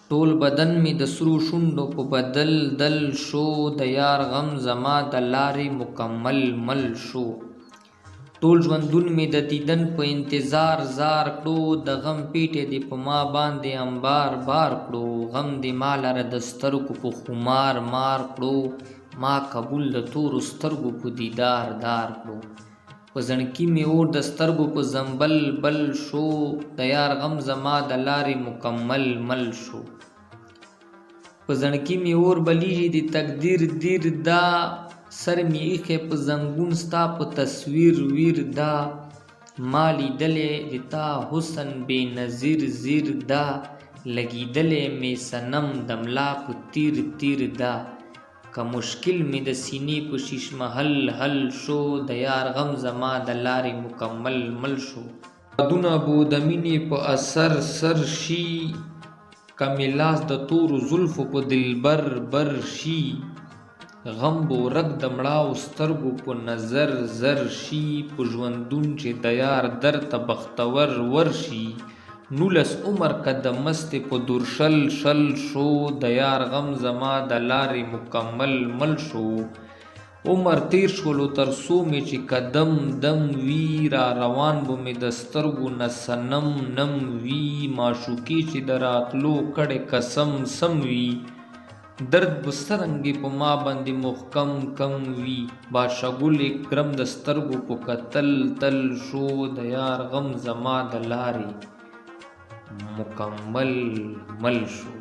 ټول بدن می د سرو شونډو په بدل دل شو، د یار غم زما د لارې مکمل مل شو. ټول ژوندون می د دیدن په انتظار زار کړو، د غم پیټې دې په ما باندې انبار بار کړو. غم دې ما لره د سترګو په خمار مار کړو، ما قبول د تورو سترګو په دیدار دار کړو. په زړګي مې اور د سترګو په زنبل بل شو، د یار غم زما د لارې مکمل مل شو. په زړګي مې اور بلیږي د تقدیر دیر دا، سر مې ایښی په زنګون ستا په تصویر ویر دا. ما لیدلی د تا حسن بې نظیر زیر دا، لګېدلی مې صنم د ملا په تیر تیر دا. که مشکل مې د سینې په شیش محل حل شو، د یار غم زما د لارې مکمل مل شو. یادونه به د مینې په اثر سر شي، که مې لاس د تورو زلفو په دلبر بر شي. غم به ورک د مړاو سترګو په نظر زر شي، په ژوندون چې د یار در ته بختور ورشي. 19 عمر که د مستې په دور شل شل شو، د یار غم زما د لارې مکمل مل شو. عمر تیر شولو تر څو مې چې قدم دم وي، را روان به مې د سترګو نه صنم نم وي. معشوقې چې د راتلو کړې قسم سم وي، درد به څرنګې په ما باندې محکم کم وي. باشه ګل اکرم د سترګو په کتل تل شو، د یار غم زما د لارې مکمل مل شو.